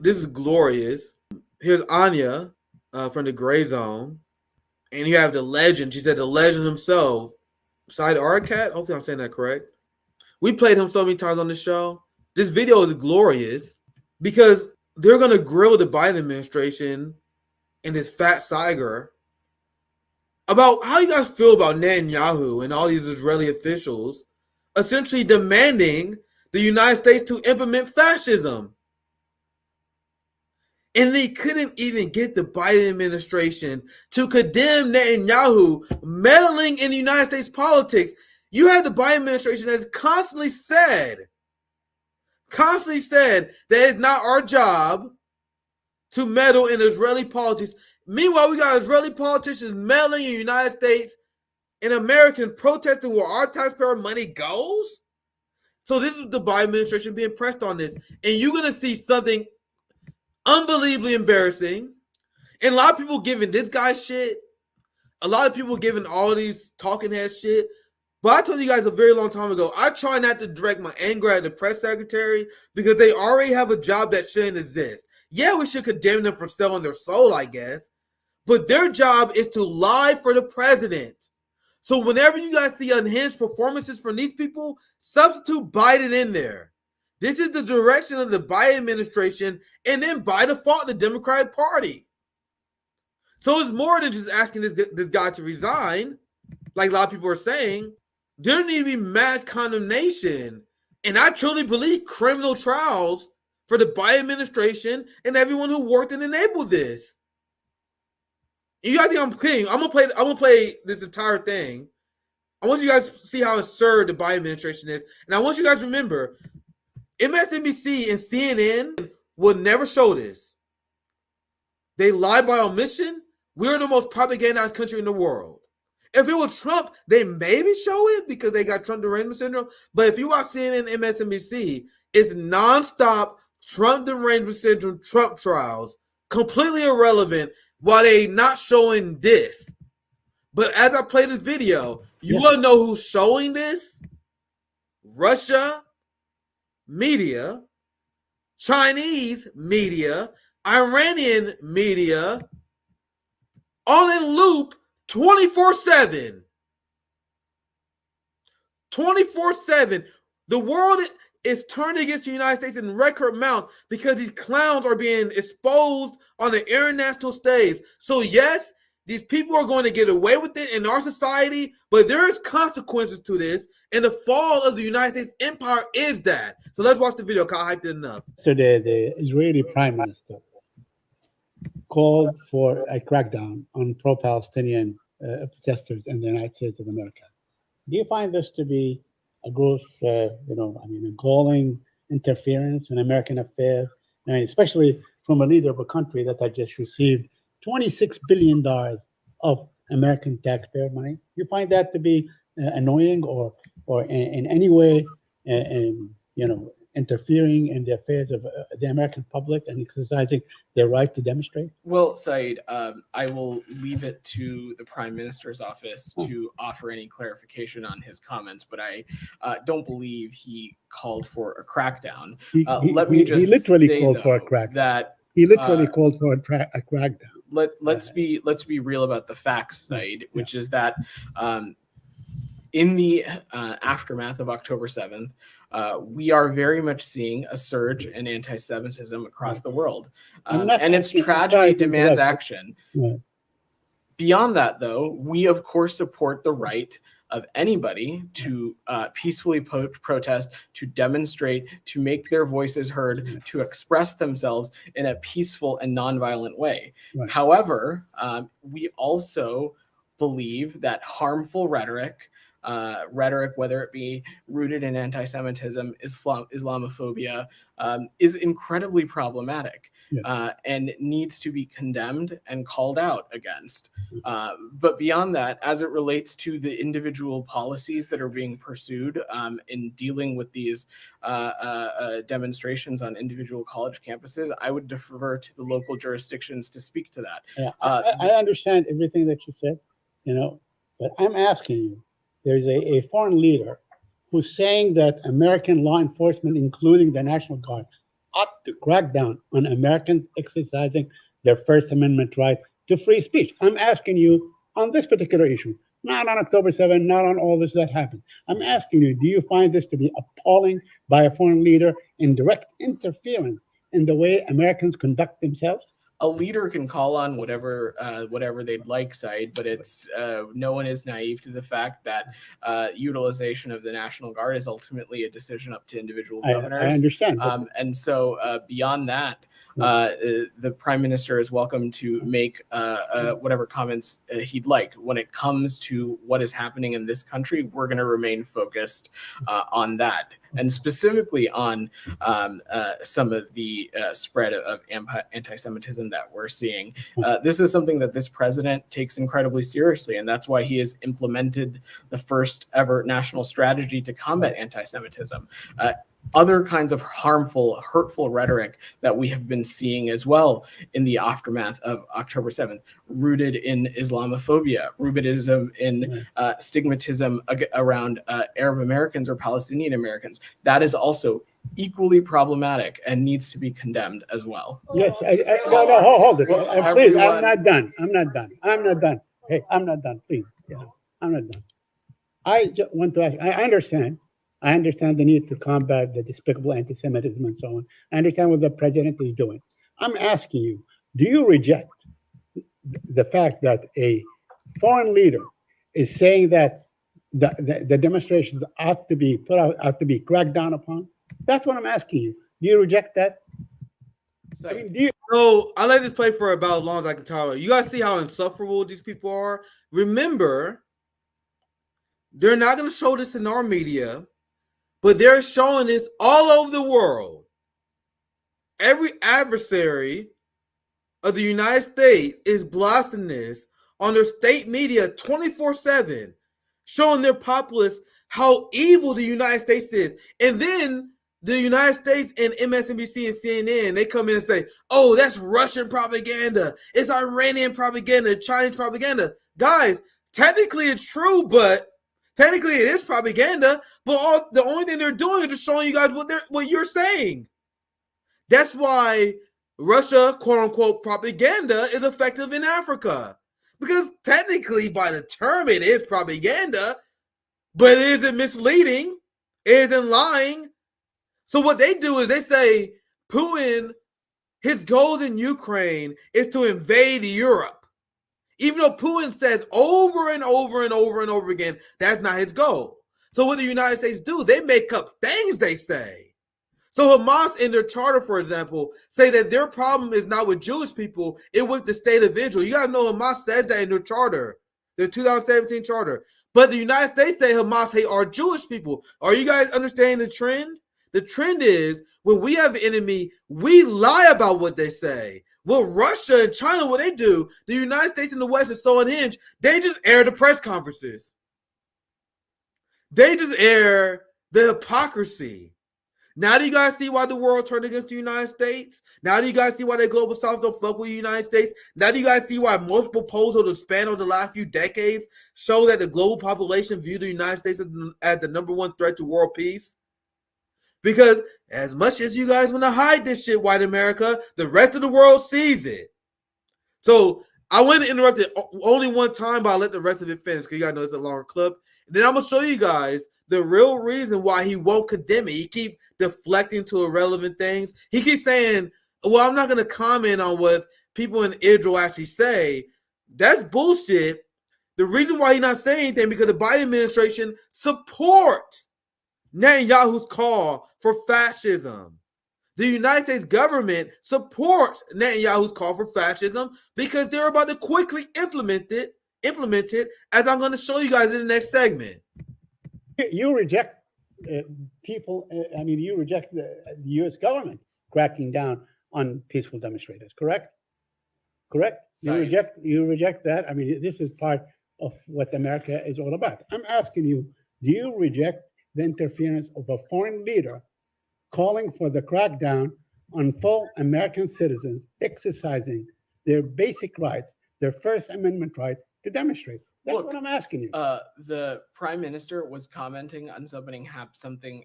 This is glorious. Here's Anya from the Gray Zone. And you have the legend. She said the legend himself, Side Arcat. Hopefully I'm saying that correct. We played him so many times on the show. This video is glorious because they're going to grill the Biden administration and this fat Siger about how you guys feel about Netanyahu and all these Israeli officials essentially demanding the United States to implement fascism. And they couldn't even get the Biden administration to condemn Netanyahu meddling in the United States politics. You had the Biden administration that's constantly said that it's not our job to meddle in Israeli politics. Meanwhile, we got Israeli politicians meddling in the United States and Americans protesting where our taxpayer money goes. So this is the Biden administration being pressed on this. And you're going to see something unbelievably embarrassing. And a lot of people giving this guy shit. A lot of people giving all these talking head shit. But I told you guys a very long time ago, I try not to direct my anger at the press secretary because they already have a job that shouldn't exist. Yeah, we should condemn them for selling their soul, I guess. But their job is to lie for the president. So whenever you guys see unhinged performances from these people, substitute Biden in there. This is the direction of the Biden administration, and then by default, the Democratic Party. So it's more than just asking this guy to resign, like a lot of people are saying. There need to be mass condemnation, and I truly believe criminal trials for the Biden administration and everyone who worked and enabled this. And you guys think I'm kidding? I'm gonna play this entire thing. I want you guys to see how absurd the Biden administration is, and I want you guys to remember, MSNBC and CNN will never show this. They lie by omission. We're the most propagandized country in the world. If it was Trump, they maybe show it because they got Trump derangement syndrome. But if you watch CNN and MSNBC, it's nonstop Trump derangement syndrome, Trump trials, completely irrelevant while they not showing this. But as I play this video, you want to know who's showing this? Russia media, Chinese media, Iranian media, all in loop 24/7. 24/7. The world is turning against the United States in record amount because these clowns are being exposed on the international stage. So yes, these people are going to get away with it in our society, but there is consequences to this, and the fall of the United States empire is that. So let's watch the video. I hyped it enough. Yesterday, the Israeli Prime Minister called for a crackdown on pro-Palestinian protesters in the United States of America. Do you find this to be a gross, a galling interference in American affairs? I mean, especially from a leader of a country that had just received $26 billion of American taxpayer money. You find that to be annoying or in any way, interfering in the affairs of the American public and exercising their right to demonstrate? Well, Said, I will leave it to the Prime Minister's office to offer any clarification on his comments, but I don't believe he called for a crackdown. He literally called for a crackdown. He literally called for a crackdown. Let's be real about the facts, Said, which is that in the aftermath of October 7th, we are very much seeing a surge in anti-Semitism across the world. And its tragedy demands action. Right. Beyond that, though, we, of course, support the right of anybody to peacefully protest, to demonstrate, to make their voices heard, to express themselves in a peaceful and nonviolent way. Right. However, we also believe that harmful rhetoric, whether it be rooted in anti-Semitism, Islamophobia, is incredibly problematic and needs to be condemned and called out against. But beyond that, as it relates to the individual policies that are being pursued in dealing with these demonstrations on individual college campuses, I would defer to the local jurisdictions to speak to that. Yeah, I understand everything that you said, but I'm asking you, there's a foreign leader who's saying that American law enforcement, including the National Guard, ought to crack down on Americans exercising their First Amendment right to free speech. I'm asking you on this particular issue, not on October 7th, not on all this that happened. I'm asking you, do you find this to be appalling by a foreign leader in direct interference in the way Americans conduct themselves? A leader can call on whatever they'd like, Said, but it's no one is naive to the fact that utilization of the National Guard is ultimately a decision up to individual governors. I understand. And so beyond that, the Prime Minister is welcome to make whatever comments he'd like. When it comes to what is happening in this country, we're going to remain focused on that, and specifically on some of the spread of anti-Semitism that we're seeing. This is something that this president takes incredibly seriously, and that's why he has implemented the first ever national strategy to combat anti-Semitism. Other kinds of harmful, hurtful rhetoric that we have been seeing as well in the aftermath of October 7th, rooted in Islamophobia, rooted in stigmatism around Arab Americans or Palestinian Americans. That is also equally problematic and needs to be condemned as well. Yes, no, hold it. Please, I'm not done. Hey, I'm not done. Please, I'm not done. I just want to ask, I understand the need to combat the despicable anti-Semitism and so on. I understand what the president is doing. I'm asking you, do you reject the fact that a foreign leader is saying that the demonstrations ought to be cracked down upon? That's what I'm asking you. Do you reject that? So, I mean, So I let this play for about as long as I can tolerate. You guys see how insufferable these people are? Remember, they're not going to show this in our media, but they're showing this all over the world. Every adversary of the United States is blasting this on their state media 24/7, showing their populace how evil the United States is. And then the United States and MSNBC and CNN, they come in and say, oh, that's Russian propaganda. It's Iranian propaganda, Chinese propaganda. Guys, technically it's true, but technically it is propaganda. But the only thing they're doing is just showing you guys what you're saying. That's why Russia, quote unquote, propaganda is effective in Africa. Because technically, by the term, it is propaganda, but it isn't misleading, it isn't lying. So what they do is they say Putin, his goal in Ukraine is to invade Europe. Even though Putin says over and over and over and over again, that's not his goal. So what the United States do, they make up things they say. So Hamas in their charter, for example, say that their problem is not with Jewish people, it's with the state of Israel. You gotta know Hamas says that in their charter, their 2017 charter. But the United States say Hamas hate our Jewish people. Are you guys understanding the trend? The trend is when we have an enemy, we lie about what they say. Well, Russia and China, what they do, the United States and the West is so unhinged, they just air the press conferences. They just air the hypocrisy. Now do you guys see why the world turned against the United States? Now do you guys see why the global South don't fuck with the United States? Now do you guys see why multiple polls over the span of the last few decades show that the global population view the United States as the number one threat to world peace? Because as much as you guys want to hide this shit, white America, the rest of the world sees it. So I went to interrupt it only one time, but I'll let the rest of it finish because you guys know it's a longer clip. And then I'm going to show you guys the real reason why he won't condemn it. He keep deflecting to irrelevant things. He keeps saying, well, I'm not going to comment on what people in Israel actually say. That's bullshit. The reason why he's not saying anything because the Biden administration supports Netanyahu's call for fascism. The United States government supports Netanyahu's call for fascism because they're about to quickly implement it, as I'm going to show you guys in the next segment. You reject people, you reject the U.S. government cracking down on peaceful demonstrators, correct? Correct? Sorry. You reject that? I mean, this is part of what America is all about. I'm asking you, do you reject the interference of a foreign leader calling for the crackdown on full American citizens exercising their basic rights, their First Amendment right to demonstrate? That's Look, what I'm asking you. The prime minister was commenting on something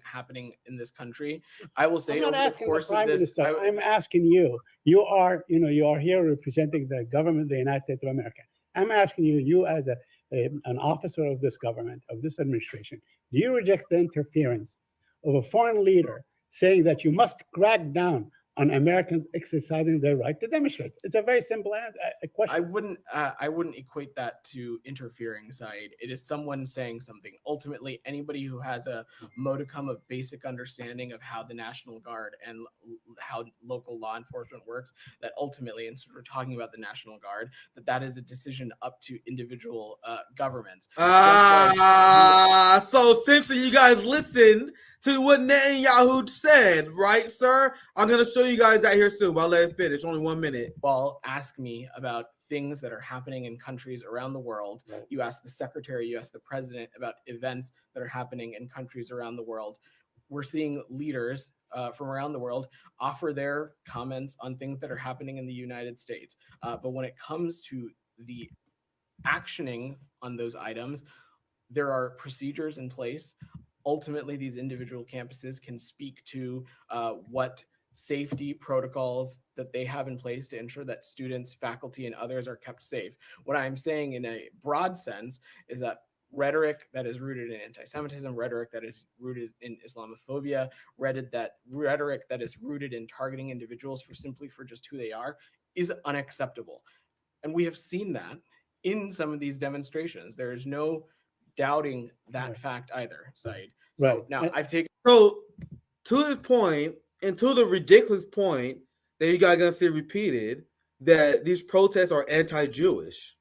happening in this country. I will say I'm not over the asking the course of prime this, minister. I'm asking you. You are here representing the government of the United States of America. I'm asking you, you as an officer of this government, of this administration, do you reject the interference of a foreign leader saying that you must crack down on Americans exercising their right to demonstrate? It's a very simple question. I wouldn't equate that to interfering, Said. It is someone saying something. Ultimately, anybody who has a modicum of basic understanding of how the National Guard and how local law enforcement works, that ultimately, and so we're talking about the National Guard, that is a decision up to individual governments. So essentially, you guys listened to what Netanyahu said, right, sir? I'm going to show you guys that here soon, but I'll let it finish. Only 1 minute. Well, ask me about things that are happening in countries around the world. Right. You ask the secretary, you ask the president about events that are happening in countries around the world. We're seeing leaders from around the world offer their comments on things that are happening in the United States. But when it comes to the actioning on those items, there are procedures in place. Ultimately, these individual campuses can speak to what safety protocols that they have in place to ensure that students, faculty, and others are kept safe. What I'm saying in a broad sense is that rhetoric that is rooted in anti-Semitism, rhetoric that is rooted in Islamophobia, rhetoric that is rooted in targeting individuals for just who they are is unacceptable. And we have seen that in some of these demonstrations. There is no doubting that fact either, Said. So now I've taken... So to this point, and to the ridiculous point that you guys are going to see repeated, that these protests are anti-Jewish.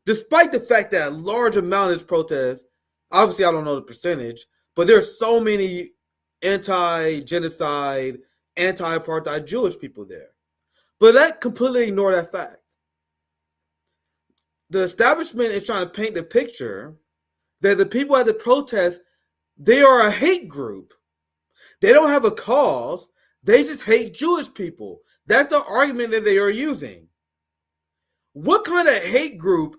Despite the fact that a large amount of this protest, obviously I don't know the percentage, but there's so many anti-genocide, anti-apartheid Jewish people there. But that completely ignore that fact. The establishment is trying to paint the picture that the people at the protest, they are a hate group. They don't have a cause. They just hate Jewish people. That's the argument that they are using. What kind of hate group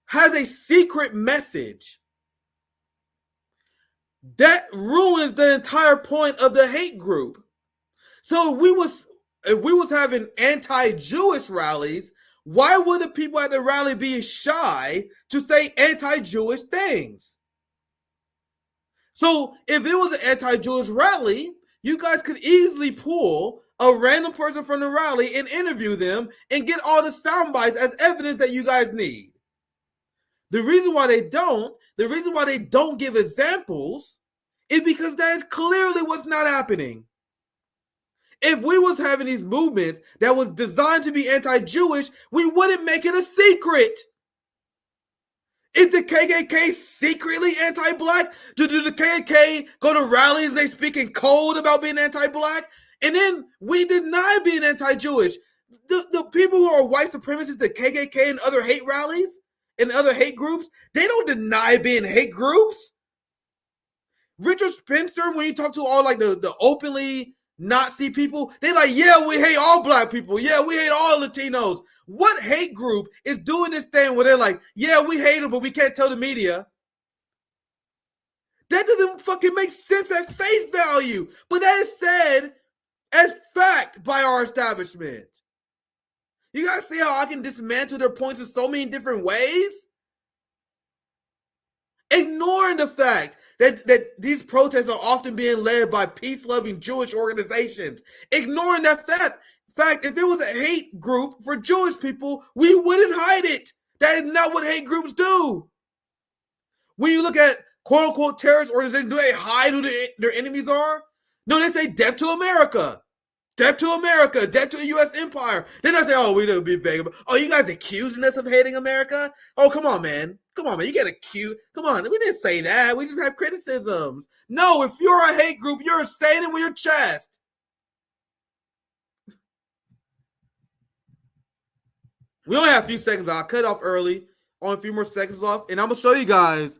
has a secret message that ruins the entire point of the hate group? So if we was having anti-Jewish rallies, why would the people at the rally be shy to say anti-Jewish things? So if it was an anti-Jewish rally, you guys could easily pull a random person from the rally and interview them and get all the sound bites as evidence that you guys need. The reason why they don't give examples is because that is clearly what's not happening. If we was having these movements that was designed to be anti-Jewish, we wouldn't make it a secret. Is the KKK secretly anti-black? Do the KKK go to rallies and they speak in code about being anti-black? And then we deny being anti-Jewish. The people who are white supremacists, the KKK and other hate rallies and other hate groups, they don't deny being hate groups. Richard Spencer, when you talk to all like the openly Nazi people, they like, yeah, we hate all black people. Yeah, we hate all Latinos. What hate group is doing this thing where they're like, yeah, we hate them, but we can't tell the media? That doesn't fucking make sense at face value. But that is said as fact by our establishment. You guys see how I can dismantle their points in so many different ways? Ignoring the fact that these protests are often being led by peace-loving Jewish organizations. Ignoring that fact, if it was a hate group for Jewish people, we wouldn't hide it. That is not what hate groups do. When you look at quote-unquote terrorist organizations, do they hide who their enemies are? No, they say death to America. Death to America, death to the U.S. empire. Then I say, oh, we don't be vague. Oh, you guys accusing us of hating America? Oh, come on, man. Come on, man. You get accused. Come on. We didn't say that. We just have criticisms. No, if you're a hate group, you're saying it with your chest. We only have a few seconds. I'll cut off early. Only a few more seconds left. And I'm going to show you guys,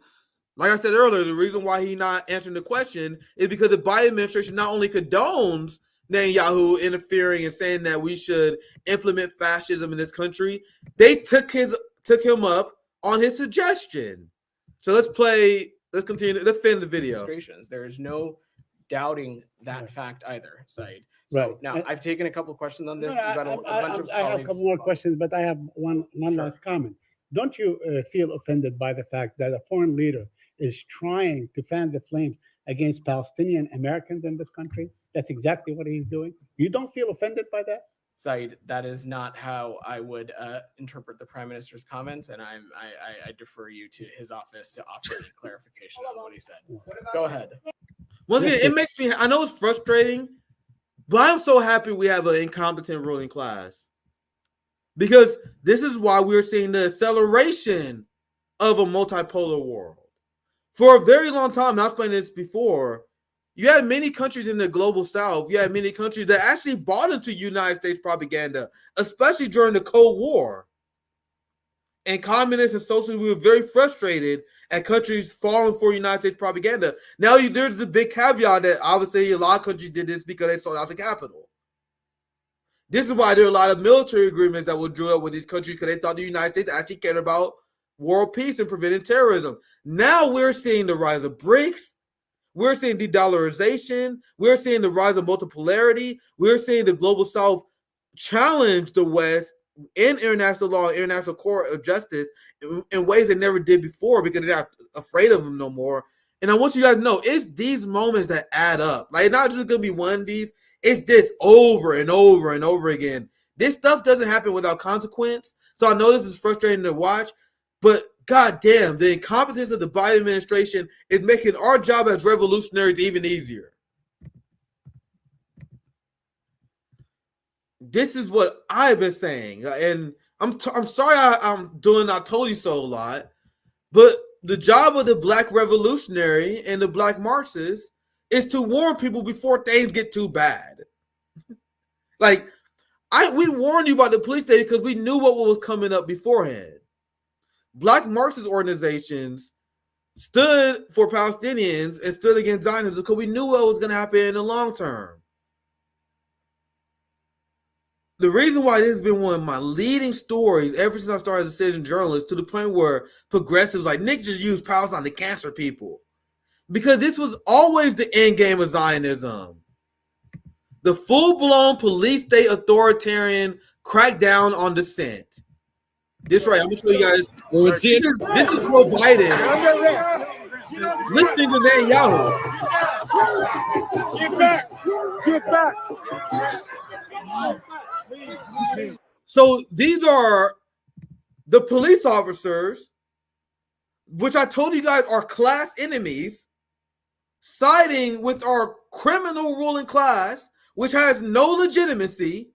like I said earlier, the reason why he's not answering the question is because the Biden administration not only condones Netanyahu interfering and saying that we should implement fascism in this country, they took him up on his suggestion. So let's continue to defend the video. Demonstrations. There is no doubting that fact either, Said. So Right. now I've taken a couple questions on this. No, We've got a bunch of I have a colleagues. couple more questions, but I have one last comment. Don't you feel offended by the fact that a foreign leader is trying to fan the flames against Palestinian Americans in this country? That's exactly what he's doing. You don't feel offended by that? Said, that is not how I would interpret the Prime Minister's comments, and I defer you to his office to offer any clarification on what he said. Go ahead. Once again, it makes me, I know it's frustrating, but I'm so happy we have an incompetent ruling class. Because this is why we're seeing the acceleration of a multipolar world. For a very long time, and I've explained this before, you had many countries in the global south, you had many countries that actually bought into United States propaganda, especially during the Cold War. And communists and socialists, we were very frustrated at countries falling for United States propaganda. Now, there's the big caveat that obviously a lot of countries did this because they sold out the capital. This is why there are a lot of military agreements that were drew up with these countries because they thought the United States actually cared about world peace and preventing terrorism. Now we're seeing the rise of BRICS. We're seeing de-dollarization. We're seeing the rise of multipolarity. We're seeing the global south challenge the West in international law, international court of justice in ways they never did before because they're not afraid of them no more. And I want you guys to know, it's these moments that add up. Like, it's not just going to be one of these. It's this over and over and over again. This stuff doesn't happen without consequence. So I know this is frustrating to watch, but goddamn, the incompetence of the Biden administration is making our job as revolutionaries even easier. This is what I've been saying, and I'm sorry I'm doing I told you so a lot, but the job of the black revolutionary and the black Marxists is to warn people before things get too bad. Like, we warned you about the police state because we knew what was coming up beforehand. Black Marxist organizations stood for Palestinians and stood against Zionism because we knew what was going to happen in the long term. The reason why this has been one of my leading stories ever since I started as a citizen journalist, to the point where progressives like Nick just used Palestine to cancel people, because this was always the end game of Zionism. The full-blown police state authoritarian crackdown on dissent. This right, I'm gonna show you guys. This is Joe Biden listening to Netanyahu. Get back! Get back! So these are the police officers, which I told you guys are class enemies, siding with our criminal ruling class, which has no legitimacy.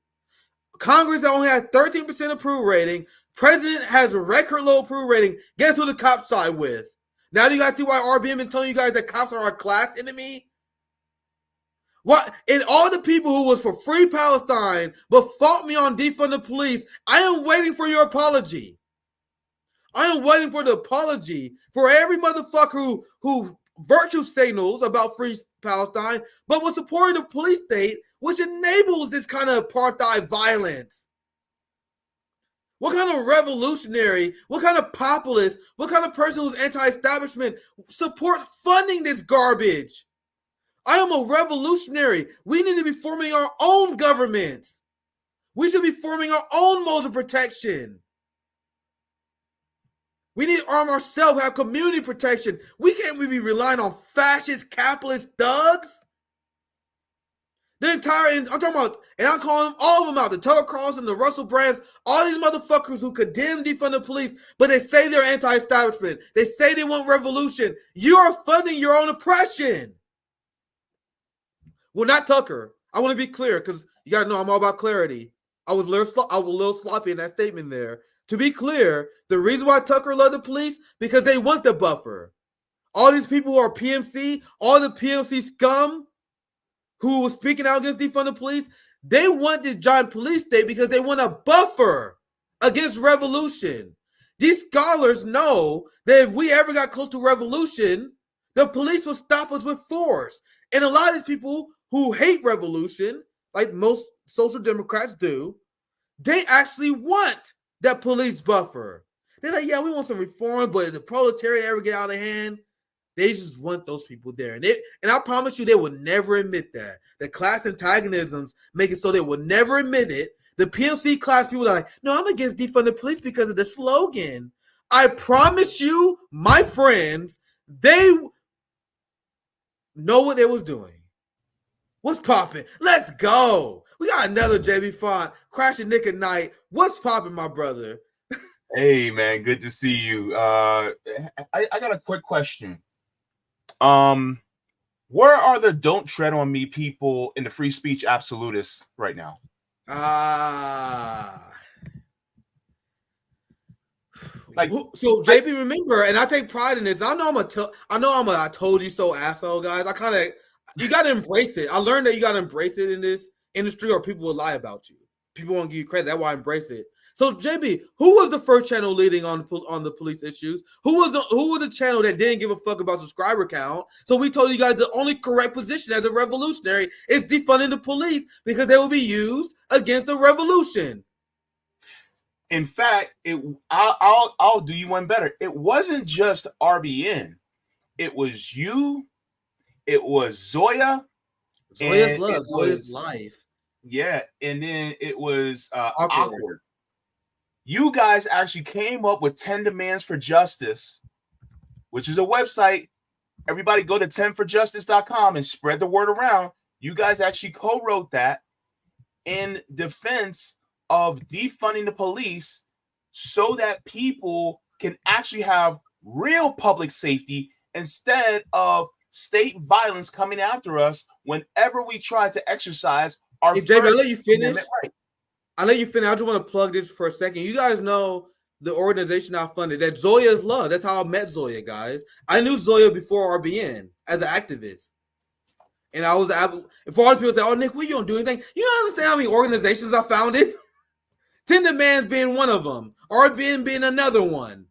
Congress only has 13% approval rating. President has a record low approval rating. Guess who the cops side with? Now do you guys see why RBN been telling you guys that cops are our class enemy? What? And all the people who was for free Palestine but fought me on defund the police, I am waiting for your apology. I am waiting for the apology for every motherfucker who virtue signals about free Palestine but was supporting the police state, which enables this kind of apartheid violence. What kind of revolutionary, what kind of populist, what kind of person who's anti-establishment support funding this garbage? I am a revolutionary. We need to be forming our own governments. We should be forming our own modes of protection. We need to arm ourselves, have community protection. We can't be relying on fascist, capitalist thugs. The entire, I'm talking about, and I'm calling them all of them out, the Tucker Carlson, the Russell Brands, all these motherfuckers who condemn defund the police, but they say they're anti-establishment. They say they want revolution. You are funding your own oppression. Well, not Tucker. I want to be clear because you guys know I'm all about clarity. I was a little sloppy in that statement there. To be clear, the reason why Tucker loved the police, because they want the buffer. All these people who are PMC, all the PMC scum who was speaking out against defund the police, they want this giant police state because they want a buffer against revolution. These scholars know that if we ever got close to revolution, the police would stop us with force. And a lot of these people who hate revolution, like most social democrats do, they actually want that police buffer. They're like, yeah, we want some reform, but if the proletariat ever get out of hand, they just want those people there. And I promise you, they will never admit that. The class antagonisms make it so they will never admit it. The PLC class people are like, no, I'm against defund the police because of the slogan. I promise you, my friends, they know what they was doing. What's popping? Let's go. We got another JB Font. Crashing Nick at Night. What's popping, my brother? Hey, man. Good to see you. I got a quick question. Where are the don't tread on me people in the free speech absolutists right now? Like, so JP, remember, and I take pride in this. I know I'm a I told you so asshole, guys. You got to embrace it. I learned that you got to embrace it in this industry, or people will lie about you. People won't give you credit. That's why I embrace it. So JB, who was the first channel leading on the police issues? Who was the channel that didn't give a fuck about subscriber count? So we told you guys the only correct position as a revolutionary is defunding the police because they will be used against the revolution. In fact, I'll do you one better. It wasn't just RBN. It was you. It was Zoya. Zoya's love. Zoya's life. Yeah, and then it was awkward. You guys actually came up with 10 demands for justice, which is a website. Everybody go to 10forjustice.com and spread the word around. You guys actually co-wrote that in defense of defunding the police so that people can actually have real public safety instead of state violence coming after us whenever we try to exercise our If David, I'll let you finish. Right. I'll let you finish. I just want to plug this for a second. You guys know the organization I funded, that Zoya's Love. That's how I met Zoya, guys. I knew Zoya before RBN as an activist. And I was, for all the people say, oh, Nick, you don't do anything. You don't understand how many organizations I founded? 10 Demands being one of them. RBN being another one.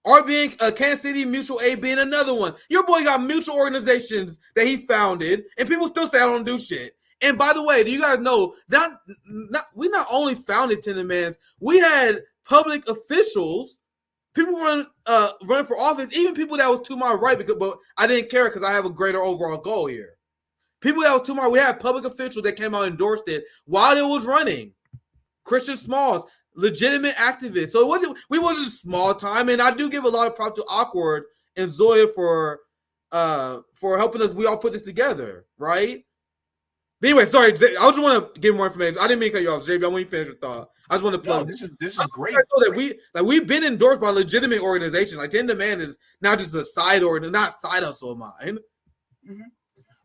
RBN, Kansas City Mutual Aid being another one. Your boy got mutual organizations that he founded, and people still say I don't do shit. And by the way, do you guys know, we not only founded 10 Demands, we had public officials, people running for office, even people that was to my right, but I didn't care because I have a greater overall goal here. People that was to my right, we had public officials that came out and endorsed it while it was running. Christian Smalls, legitimate activists. So we wasn't small time, and I do give a lot of props to Awkward and Zoya for helping us. We all put this together, right? But anyway, sorry, I just want to give more information. I didn't mean to cut you off, JB. I want you to finish your thought. I just want to plug. No, this is great. That we've been endorsed by legitimate organizations. Like 10 Demand is not just a side organ, not side hustle of mine. Mm-hmm.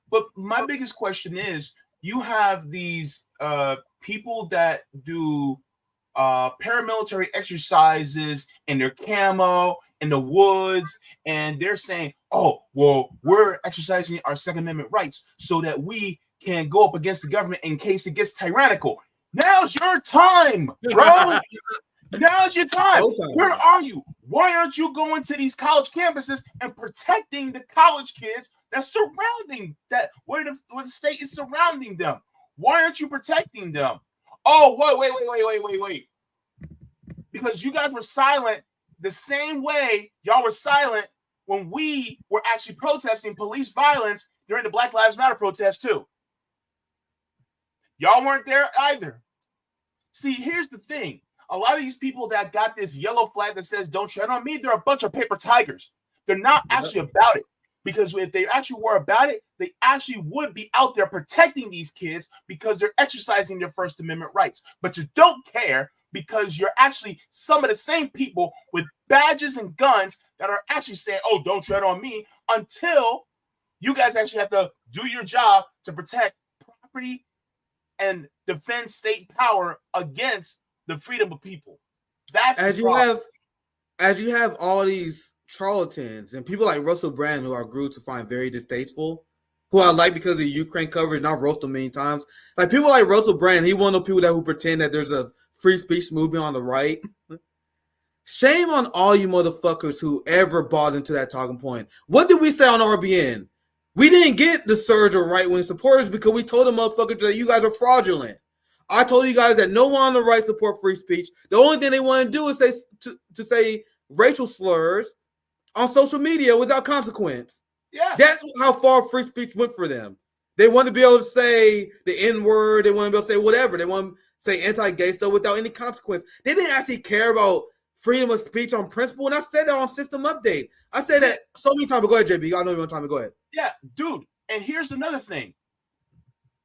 But my biggest question is, you have these people that do paramilitary exercises in their camo in the woods, and they're saying, oh, well, we're exercising our Second Amendment rights so that we can go up against the government in case it gets tyrannical. Now's your time, bro. Now's your time. Where are you? Why aren't you going to these college campuses and protecting the college kids that's surrounding that, where the state is surrounding them? Why aren't you protecting them? Oh, wait. Because you guys were silent the same way y'all were silent when we were actually protesting police violence during the Black Lives Matter protest too. Y'all weren't there either. See, here's the thing. A lot of these people that got this yellow flag that says don't tread on me, they're a bunch of paper tigers. They're not actually about it. Because if they actually were about it, they actually would be out there protecting these kids because they're exercising their First Amendment rights. But you don't care because you're actually some of the same people with badges and guns that are actually saying, oh, don't tread on me, until you guys actually have to do your job to protect property and defend state power against the freedom of people. That's as you have all these charlatans and people like Russell Brand, who I grew to find very distasteful, who I like because of Ukraine coverage, and I've roasted him many times. Like people like Russell Brand, he one of those people who pretend that there's a free speech movement on the right. Shame on all you motherfuckers who ever bought into that talking point. What did we say on RBN? We didn't get the surge of right-wing supporters because we told the motherfuckers that you guys are fraudulent. I told you guys that no one on the right support free speech. The only thing they want to do is say to say racial slurs on social media without consequence. Yeah. That's how far free speech went for them. They want to be able to say the N-word. They want to be able to say whatever. They want to say anti-gay stuff without any consequence. They didn't actually care about freedom of speech on principle. And I said that on System Update. I said that so many times. But go ahead, JB. I know you want time to go ahead. Yeah, dude. And here's another thing.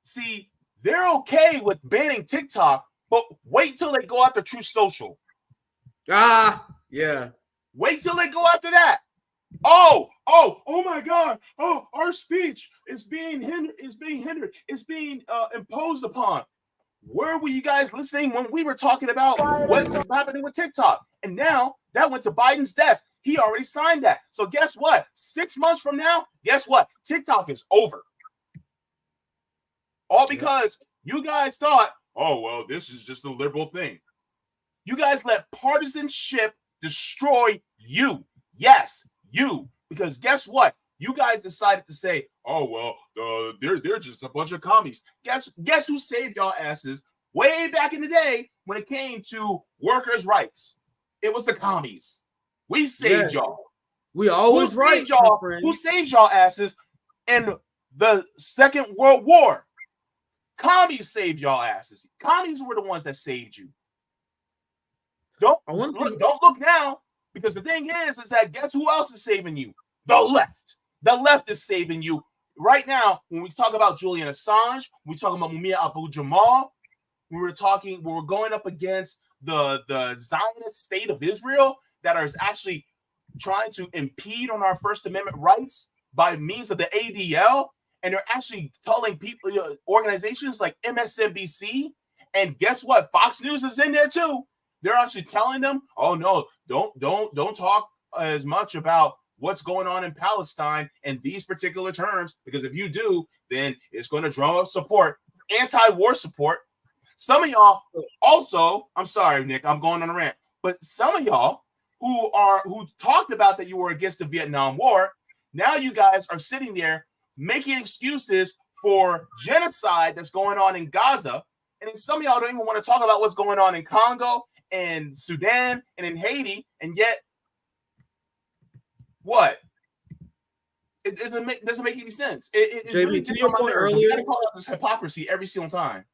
See, they're okay with banning TikTok, but wait till they go after True Social. Yeah. Wait till they go after that. Oh my God. Oh, our speech is being hindered. It's being imposed upon. Where were you guys listening when we were talking about what was happening with TikTok? And now that went to Biden's desk. He already signed that. So guess what? 6 months from now, guess what? TikTok is over. All because you guys thought, oh, well, this is just a liberal thing. You guys let partisanship destroy you. Yes, you. Because guess what? You guys decided to say, oh, well, they're just a bunch of commies. Guess who saved y'all asses way back in the day when it came to workers' rights? It was the commies. We saved y'all. We always right. Who saved y'all asses in the Second World War? Commies saved y'all asses. Commies were the ones that saved you. Don't look now, because the thing is that guess who else is saving you? The left. The left is saving you right now. When we talk about Julian Assange, we talk about Mumia Abu-Jamal. We're going up against the Zionist state of Israel that is actually trying to impede on our First Amendment rights by means of the ADL. And they're actually telling people, organizations like MSNBC, and guess what? Fox News is in there too. They're actually telling them, oh no, don't talk as much about what's going on in Palestine in these particular terms, because if you do, then it's going to drum up support, anti-war support. Some of y'all also, I'm sorry, Nick, I'm going on a rant, but some of y'all who talked about that you were against the Vietnam War, now you guys are sitting there making excuses for genocide that's going on in Gaza. And then some of y'all don't even want to talk about what's going on in Congo and Sudan and in Haiti. And yet, what? It doesn't make any sense. It JB, really to your point earlier, you gotta call out this hypocrisy every single time.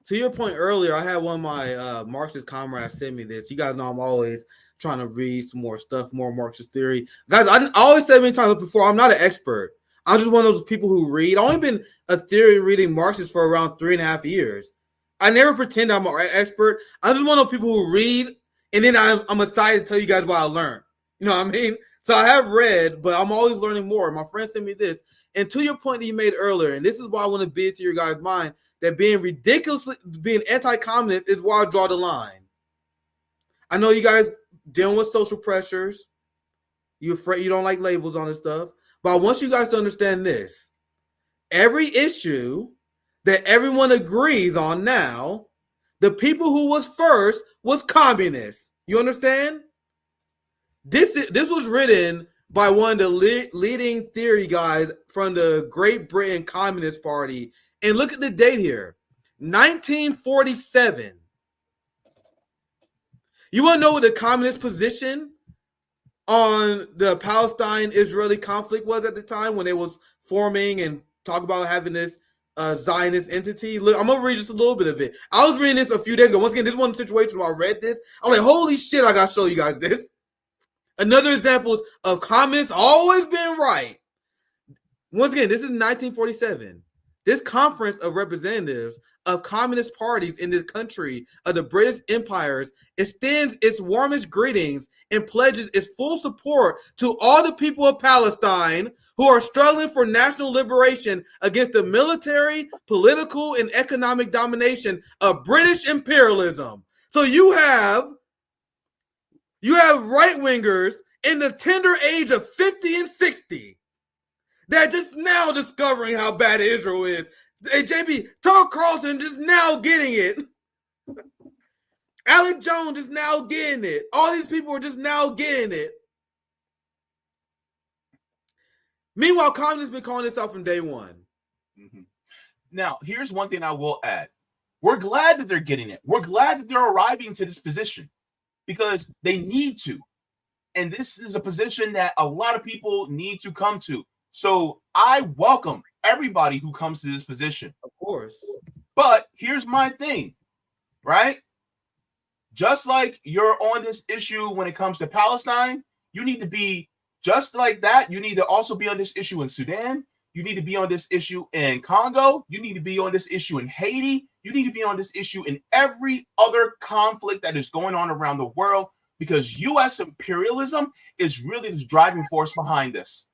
To your point earlier, I had one of my Marxist comrades send me this. You guys know I'm always trying to read some more stuff, more Marxist theory. Guys, I always said many times before, I'm not an expert. I'm just one of those people who read. I've only been a theory reading Marxist for around 3.5 years. I never pretend I'm an expert. I'm just one of those people who read, and then I'm excited to tell you guys what I learned. You know what I mean? So I have read, but I'm always learning more. My friend sent me this. And to your point that you made earlier, and this is why I want to be to your guys' mind, that being anti-communist is where I draw the line. I know you guys dealing with social pressures. You're afraid you don't like labels on this stuff. But I want you guys to understand this. Every issue that everyone agrees on now, the people who was first was communists. You understand? This was written by one of the leading theory guys from the Great Britain Communist Party. And look at the date here. 1947. You want to know what the communist position on the Palestine-Israeli conflict was at the time when it was forming and talk about having this Zionist entity? Look, I'm going to read just a little bit of it. I was reading this a few days ago. Once again, this is one situation where I read this. I'm like, holy shit, I got to show you guys this. Another example of communists always being right. Once again, this is 1947. This conference of representatives of communist parties in the country of the British empires extends its warmest greetings and pledges its full support to all the people of Palestine who are struggling for national liberation against the military, political, and economic domination of British imperialism. So you have right-wingers in the tender age of 50 and 60 that just now discovering how bad Israel is. Hey, JB, Tucker Carlson just now getting it. Alex Jones is now getting it. All these people are just now getting it. Meanwhile, communists been calling this out from day one. Mm-hmm. Now, here's one thing I will add. We're glad that they're getting it. We're glad that they're arriving to this position, because they need to. And this is a position that a lot of people need to come to. So I welcome everybody who comes to this position. Of course. But here's my thing, right? Just like you're on this issue when it comes to Palestine, you need to be just like that. You need to also be on this issue in Sudan. You need to be on this issue in Congo. You need to be on this issue in Haiti. You need to be on this issue in every other conflict that is going on around the world, because U.S. imperialism is really the driving force behind this.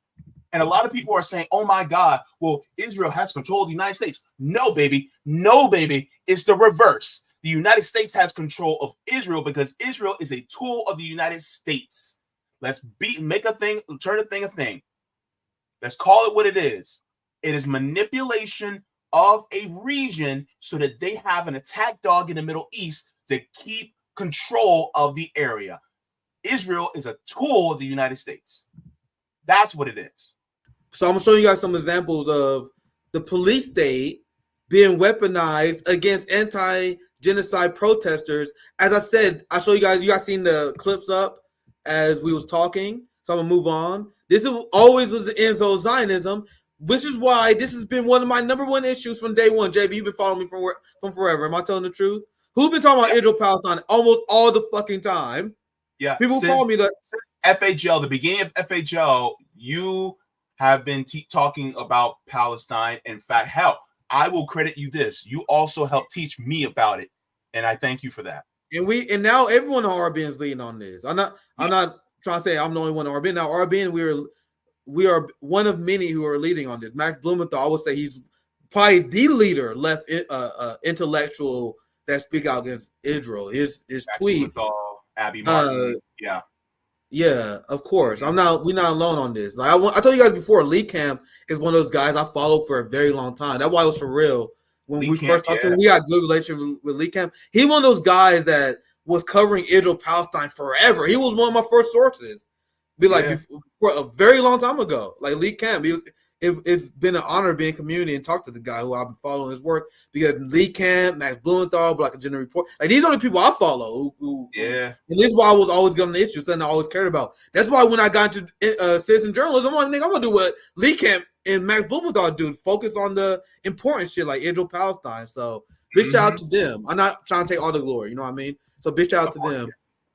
And a lot of people are saying, oh my God, well, Israel has control of the United States. No, baby. No, baby. It's the reverse. The United States has control of Israel because Israel is a tool of the United States. Let's make a thing, turn a thing a thing. Let's call it what it is. It is manipulation of a region so that they have an attack dog in the Middle East to keep control of the area. Israel is a tool of the United States. That's what it is. So I'm gonna show you guys some examples of the police state being weaponized against anti-genocide protesters. As I said, I show you guys seen the clips up as we was talking. So I'm gonna move on. This is always was the end of Zionism, which is why this has been one of my number one issues from day one. JB, you've been following me from forever. Am I telling the truth? Who's been talking about Israel Palestine almost all the fucking time? Yeah, people call me the FHL. The beginning of FHL, you have been talking about Palestine. In fact, hell, I will credit you this. You also helped teach me about it, and I thank you for that. And now everyone on RBN is leading on this. I'm not trying to say I'm the only one on RBN. Now RBN, we are one of many who are leading on this. Max Blumenthal, I would say he's probably the leader left intellectual that speak out against Israel. His tweet. Abby Martin, yeah, of course. We're not alone on this. Like I told you guys before, Lee Camp is one of those guys I followed for a very long time. That's why it was surreal when we first talked to him. We got a good relationship with Lee Camp. He one of those guys that was covering Israel Palestine forever. He was one of my first sources. For a very long time ago. Like Lee Camp, it's been an honor being in community and talk to the guy who I've been following his work, because Lee Camp, Max Blumenthal, Black Agenda Report, like these are the people I follow. And this is why I was always getting the issues, something I always cared about. That's why when I got into citizen journalism, I'm like, nigga, I'm gonna do what Lee Camp and Max Blumenthal do, focus on the important shit like Israel Palestine. So big shout out to them. I'm not trying to take all the glory, you know what I mean? So big shout out to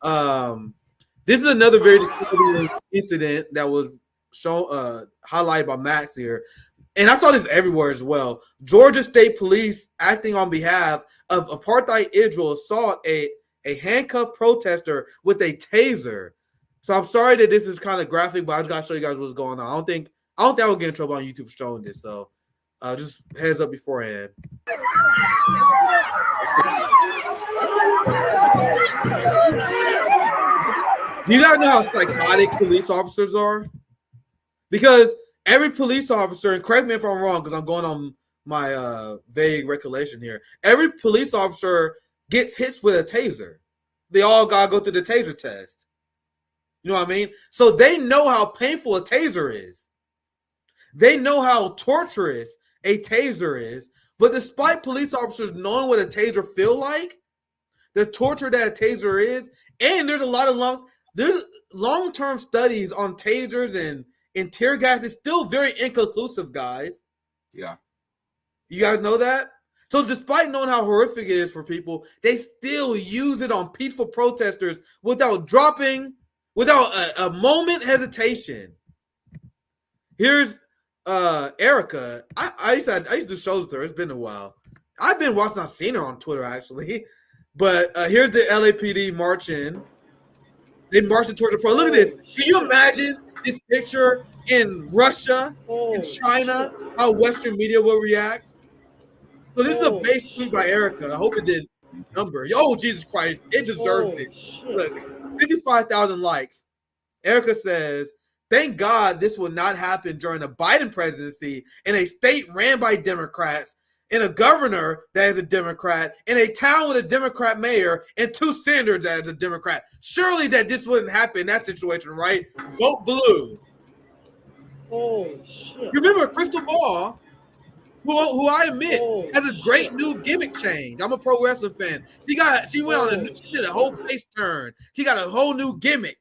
them. This is another very disturbing incident that was shown, highlighted by Max here, and I saw this everywhere as well. Georgia State Police, acting on behalf of apartheid Israel, assault a handcuffed protester with a taser. So I'm sorry that this is kind of graphic, but I just gotta show you guys what's going on. I don't think I will get in trouble on YouTube for showing this. So just heads up beforehand. Do you guys know how psychotic police officers are? Because every police officer, and correct me if I'm wrong, because I'm going on my vague recollection here. Every police officer gets hit with a taser. They all gotta go through the taser test. You know what I mean? So they know how painful a taser is. They know how torturous a taser is. But despite police officers knowing what a taser feel like, the torture that a taser is, and there's a lot of long-term studies on tasers and tear gas is still very inconclusive, guys. Yeah. You guys know that? So despite knowing how horrific it is for people, they still use it on peaceful protesters without a moment hesitation. Here's Erica. I used to do shows with her. It's been a while. I've been watching. I've seen her on Twitter actually. But here's the LAPD marching. They marching towards the pro. Look at this. Can you imagine this picture in Russia, in China, how Western media will react? So this is a base tweet by Erica. I hope it did number. Oh, Jesus Christ. It deserves it. Look, 55,000 likes. Erica says, thank God this will not happen during the Biden presidency in a state ran by Democrats, in a governor that is a Democrat, in a town with a Democrat mayor, and 2 senators that is a Democrat. Surely that this wouldn't happen in that situation, right? Vote blue. Holy shit. You remember Crystal Ball? who I admit has a great new gimmick change. I'm a pro wrestling fan. She did a whole face turn. She got a whole new gimmick.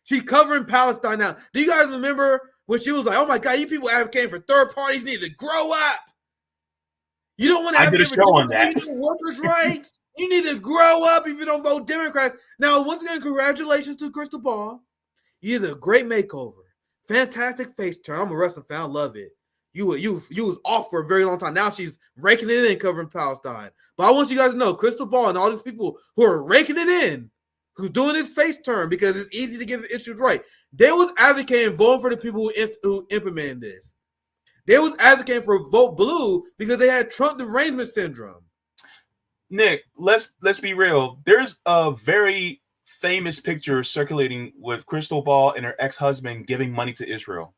She's covering Palestine now. Do you guys remember when she was like, "Oh my God, you people advocating for third parties need to grow up. You don't want to advocate for workers' rights. You need to grow up if you don't vote Democrats." Now, once again, congratulations to Crystal Ball. You did a great makeover. Fantastic face turn. I'm a wrestling fan. I love it. You was off for a very long time. Now she's raking it in, covering Palestine. But I want you guys to know, Crystal Ball and all these people who are raking it in, who's doing this face turn because it's easy to get the issues right. They was advocating voting for the people who implemented this. They was advocating for vote blue because they had Trump derangement syndrome. Nick, let's be real. There's a very famous picture circulating with Crystal Ball and her ex-husband giving money to Israel.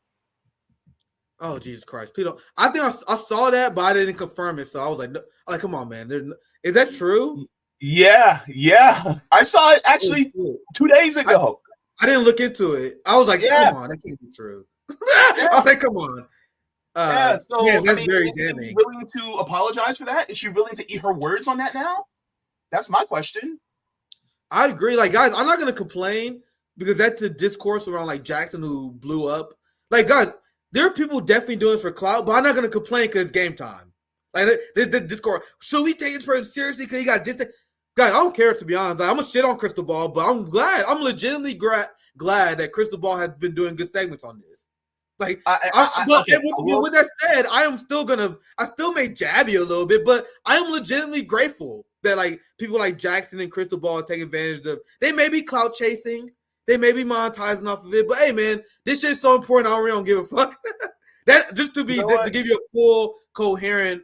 Oh, Jesus Christ. Peter, I think I saw that, but I didn't confirm it. So I was like, no, come on, man. Is that true? Yeah. I saw it actually 2 days ago. I didn't look into it. I was like, come on, that can't be true. I was like, come on. That's very damning. Is she willing to apologize for that? Is she willing to eat her words on that now? That's my question. I agree. Like, guys, I'm not going to complain because that's the discourse around, like, Jackson who blew up. Like, guys, there are people definitely doing it for clout, but I'm not going to complain because it's game time. Like, the discourse. Should we take this person seriously because he got distant? Guys, I don't care, to be honest. Like, I'm going to shit on Crystal Ball, but I'm glad. I'm legitimately glad that Crystal Ball has been doing good segments on this. Like, with that said, I still may jab you a little bit, but I am legitimately grateful that, like, people like Jackson and Crystal Ball take advantage of. They may be clout chasing, they may be monetizing off of it, but hey, man, this shit's so important. I really don't give a fuck. That just to give you a full coherent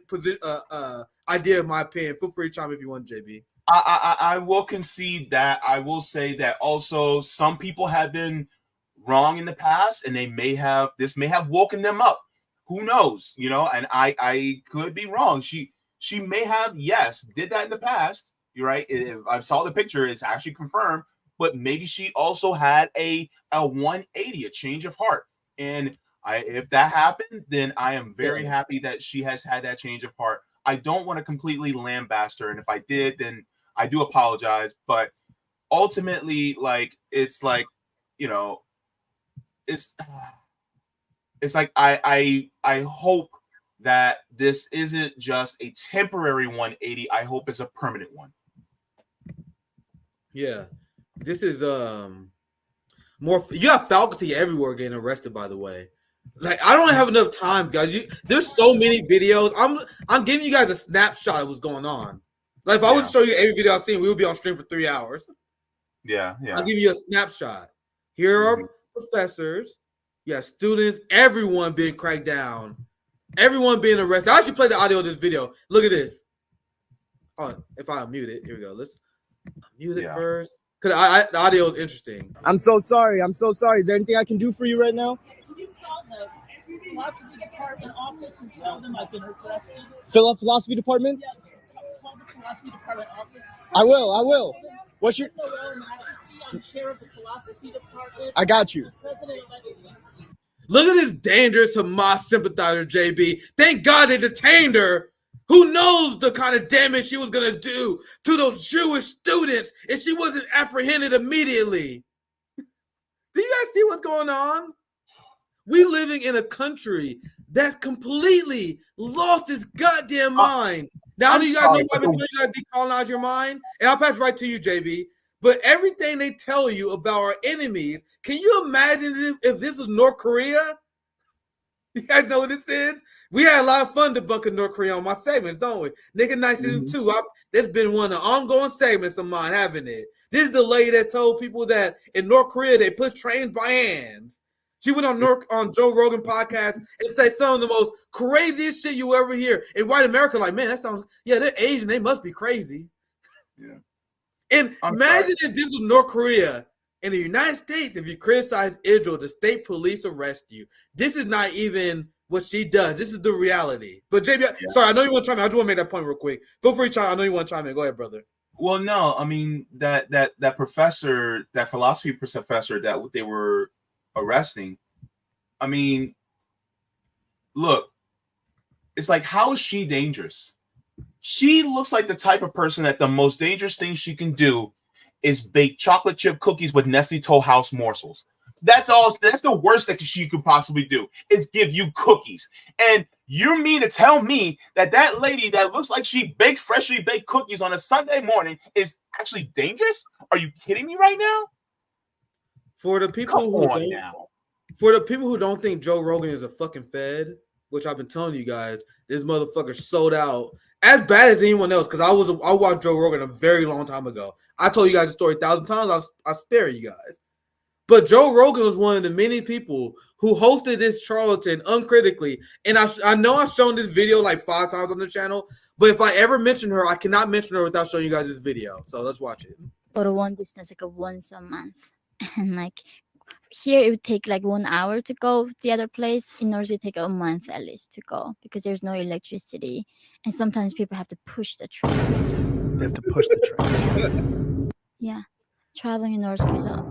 idea of my opinion. Feel free to chime if you want, JB. I will concede that. I will say that also some people have been wrong in the past, and this may have woken them up. Who knows? And I could be wrong. She may have, yes, did that in the past. You're right. I saw the picture, it's actually confirmed, but maybe she also had a 180, a change of heart. And if that happened, then I am very happy that she has had that change of heart. I don't want to completely lambaste her, and if I did, then I do apologize. But ultimately, like, it's like, it's like I hope that this isn't just a temporary 180. I hope it's a permanent one. Yeah, this is more. You got faculty everywhere getting arrested. By the way, like, I don't have enough time, guys. There's so many videos. I'm giving you guys a snapshot of what's going on. Like, if I was to show you every video I've seen, we would be on stream for 3 hours. Yeah. I'll give you a snapshot. Here are professors, students, everyone being cracked down, everyone being arrested. I actually played the audio of this video. Look at this. Oh, if I unmute it, here we go. Let's mute it first, because the audio is interesting. I'm so sorry. Is there anything I can do for you right now? Can you call the philosophy department office and tell them I've been requested? Philosophy department? Yes. Call the philosophy department office. I will. What's your? I'm chair of the philosophy department. I got you. Look at this dangerous Hamas sympathizer, JB. Thank God they detained her. Who knows the kind of damage she was going to do to those Jewish students if she wasn't apprehended immediately. Do you guys see what's going on? We living in a country that's completely lost its goddamn mind. Now, do you guys know why we tell you guys decolonize your mind? And I'll pass right to you, JB. But everything they tell you about our enemies, can you imagine if this was North Korea? You guys know what this is? We had a lot of fun debunking North Korea on my segments, don't we? Nick and Night Season 2. That's been one of the ongoing segments of mine, haven't it? This is the lady that told people that in North Korea they put trains by hands. She went on Joe Rogan podcast and said some of the most craziest shit you ever hear. In white America, like, man, that sounds, they're Asian. They must be crazy. Yeah. And imagine if this was North Korea. In the United States, if you criticize Israel, the state police arrest you. This is not even what she does. This is the reality. But JB, sorry, I know you want to chime in. I just want to make that point real quick. Feel free to chime in. I know you want to chime in. Go ahead, brother. Well, no, I mean that professor, that philosophy professor that they were arresting. I mean, look, it's like, how is she dangerous? She looks like the type of person that the most dangerous thing she can do is bake chocolate chip cookies with Nestle Toll House morsels. That's all. That's the worst that she could possibly do is give you cookies. And you mean to tell me that that lady that looks like she bakes freshly baked cookies on a Sunday morning is actually dangerous? Are you kidding me right now? For the people for the people who don't think Joe Rogan is a fucking fed, which I've been telling you guys, this motherfucker sold out as bad as anyone else. Because I watched Joe Rogan a very long time ago. I told you guys the story 1,000 times. I spare you guys. But Joe Rogan was one of the many people who hosted this charlatan uncritically. And I know I've shown this video like 5 times on the channel. But if I ever mention her, I cannot mention her without showing you guys this video. So let's watch it. Go to one distance like once a month, and like here it would take like 1 hour to go to the other place. In order to take a month at least to go because there's no electricity, and sometimes people have to push the train. They have to push the train. Yeah, traveling in North Korea.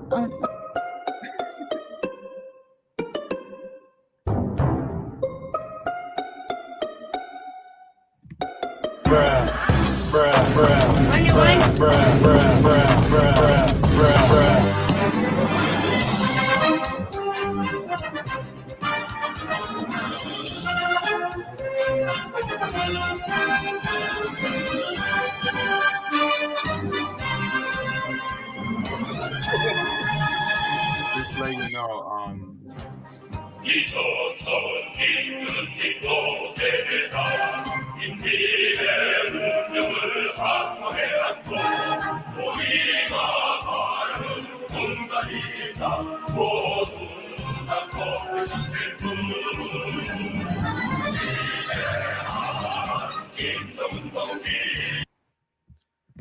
Just let you know,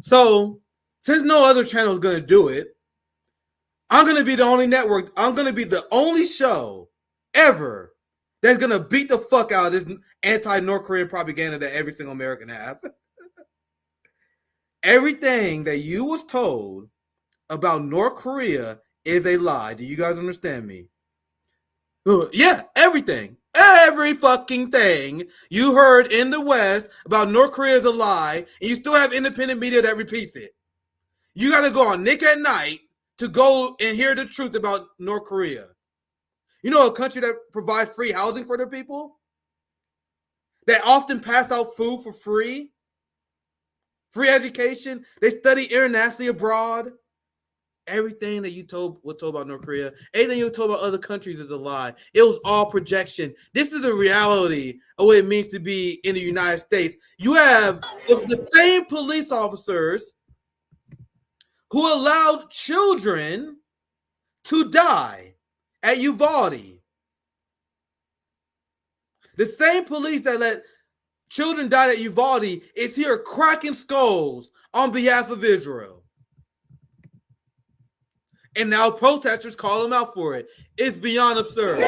So, since no other channel is going to do it, I'm going to be the only network. I'm going to be the only show ever that's going to beat the fuck out of this anti-North Korean propaganda that every single American have. Everything that you was told about North Korea is a lie. Do you guys understand me? Yeah, everything. Every fucking thing you heard in the West about North Korea is a lie, and you still have independent media that repeats it. You got to go on Nick at Night to go and hear the truth about North Korea. You know, a country that provides free housing for their people? That often pass out food for free? Free education? They study internationally abroad? Everything that you was told about North Korea, everything you were told about other countries is a lie. It was all projection. This is the reality of what it means to be in the United States. You have the same police officers who allowed children to die at Uvalde. The same police that let children die at Uvalde is here cracking skulls on behalf of Israel. And now protesters call them out for it. It's beyond absurd.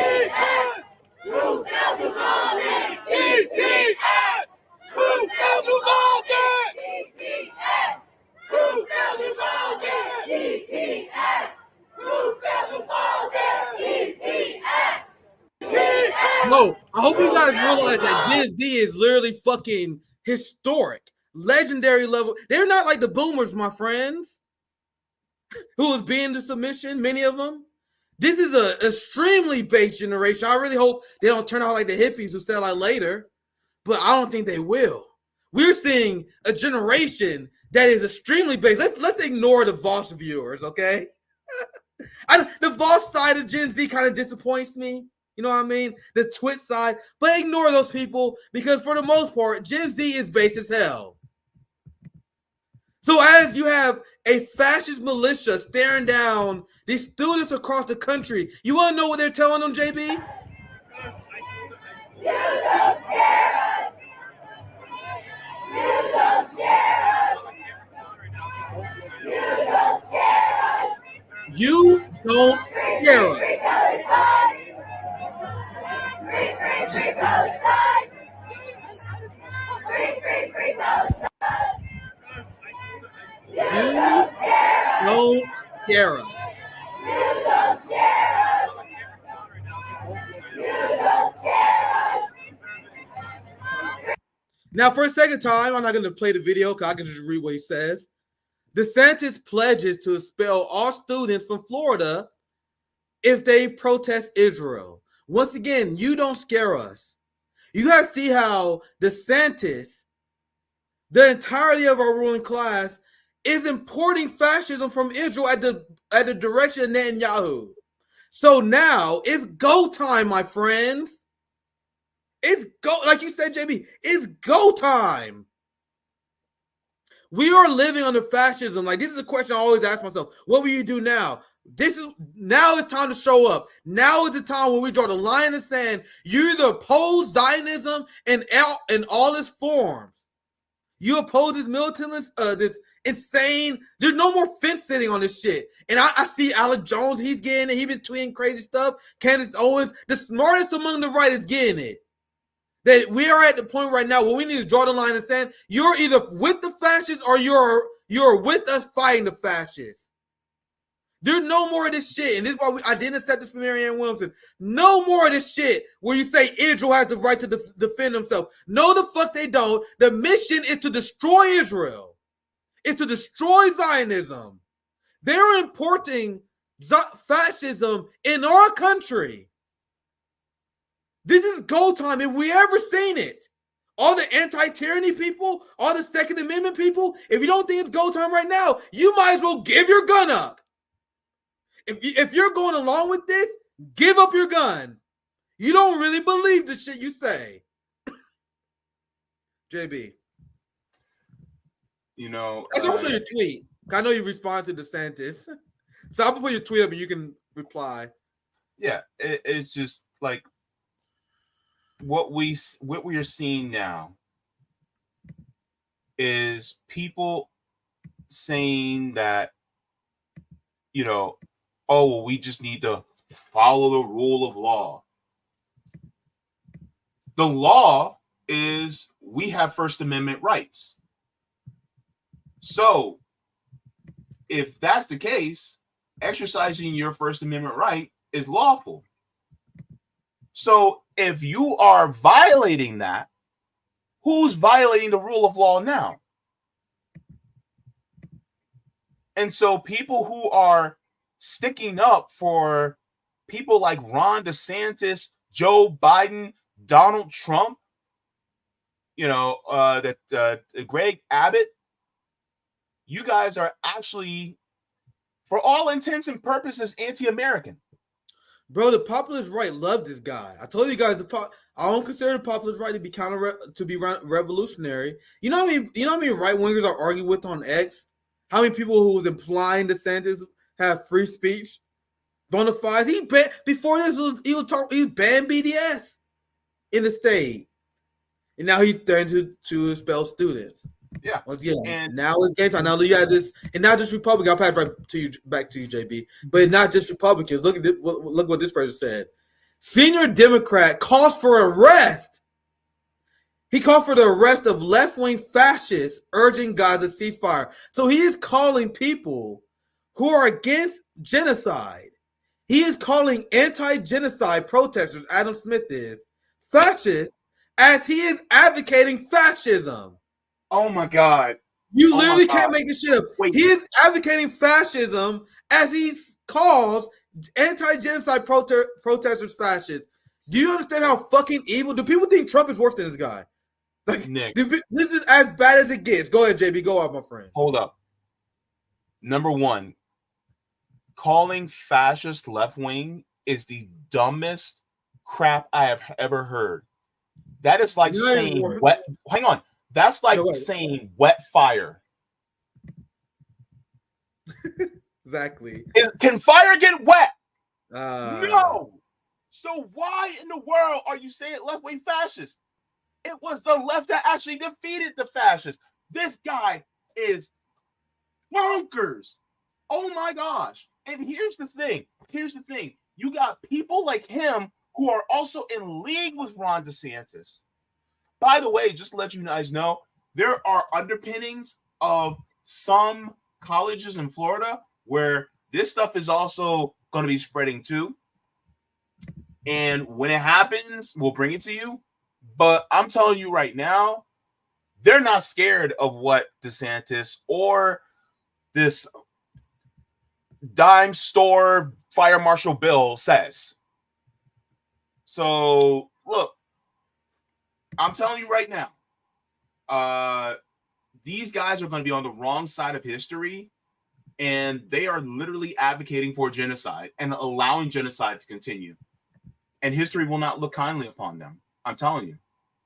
No, I hope you guys realize that Gen Z is literally fucking historic, legendary level. They're not like the boomers, my friends, who was being to submission, many of them. This is an extremely base generation. I really hope they don't turn out like the hippies who sell out later, but I don't think they will. We're seeing a generation that is extremely base. Let's ignore the Voss viewers, okay? The Voss side of Gen Z kind of disappoints me. You know what I mean? The Twitch side. But ignore those people because for the most part, Gen Z is base as hell. So as you have a fascist militia staring down these students across the country, you want to know what they're telling them, JB? You don't scare us. You don't scare us. You don't scare us. You don't scare us. You don't scare us. Now, for a second time, I'm not going to play the video because I can just read what he says. DeSantis pledges to expel all students from Florida if they protest Israel. Once again, you don't scare us. You got to see how DeSantis, the entirety of our ruling class, is importing fascism from Israel at the direction of Netanyahu. So now it's go time, my friends. It's go, like you said, JB, it's go time. We are living under fascism. Like, this is a question I always ask myself. What will you do now? Now it's time to show up. Now is the time when we draw the line in the sand. You either oppose Zionism in all its forms. You oppose this militant, this insane. There's no more fence sitting on this shit. And I see Alec Jones. He's getting it. He's been tweeting crazy stuff. Candace Owens, the smartest among the right, is getting it. That we are at the point right now where we need to draw the line in the sand. You're either with the fascists or you're with us fighting the fascists. There's no more of this shit. And this is why I didn't accept this from Marianne Williamson. No more of this shit where you say Israel has the right to defend themselves. No, the fuck they don't. The mission is to destroy Israel. It's to destroy Zionism. They're importing fascism in our country. This is go time. If we ever seen it, all the anti-tyranny people, all the Second Amendment people, if you don't think it's go time right now, you might as well give your gun up. If you're going along with this, give up your gun. You don't really believe the shit you say. JB. You know, That's also your tweet. I know you respond to DeSantis. So I'll put your tweet up and you can reply. Yeah, it's just like what we are seeing now is people saying that, you know, oh, well, we just need to follow the rule of law. The law is we have First Amendment rights. So if that's the case, exercising your First Amendment right is lawful. So if you are violating that, who's violating the rule of law now? And so people who are sticking up for people like Ron DeSantis, Joe Biden, Donald Trump, you know, Greg Abbott, you guys are actually, for all intents and purposes, anti-American. Bro, the populist right love this guy. I told you guys, I don't consider the populist right to be revolutionary. You know how many right wingers are arguing with on X? How many people who was implying DeSantis have free speech, bona fides? Before this he banned BDS in the state, and now he's threatening to expel students. Yeah, and now it's game time. Now you got this, and not just Republicans. I'll pass back to you, JB. But not just Republicans. Look what this person said. Senior Democrat calls for arrest. He called for the arrest of left-wing fascists urging Gaza ceasefire. So he is calling people who are against genocide. He is calling anti-genocide protesters, Adam Smith is, fascists, as he is advocating fascism. Oh my God. You literally can't make this shit up. Wait. He is advocating fascism as he calls anti-genocide protesters fascists. Do you understand how fucking evil? Do people think Trump is worse than this guy? Like, Nick, this is as bad as it gets. Go ahead, JB. Go off, my friend. Hold up. Number one, calling fascist left wing is the dumbest crap I have ever heard. That is like saying wet. Hang on. That's like saying wet fire. Exactly. Can fire get wet? No. So why in the world are you saying left-wing fascist? It was the left that actually defeated the fascists. This guy is bonkers. Oh my gosh. And here's the thing. You got people like him who are also in league with Ron DeSantis. By the way, just to let you guys know, there are underpinnings of some colleges in Florida where this stuff is also going to be spreading too. And when it happens, we'll bring it to you. But I'm telling you right now, they're not scared of what DeSantis or this dime store fire marshal bill says. So look, I'm telling you right now, these guys are going to be on the wrong side of history, and they are literally advocating for genocide and allowing genocide to continue. And history will not look kindly upon them. I'm telling you.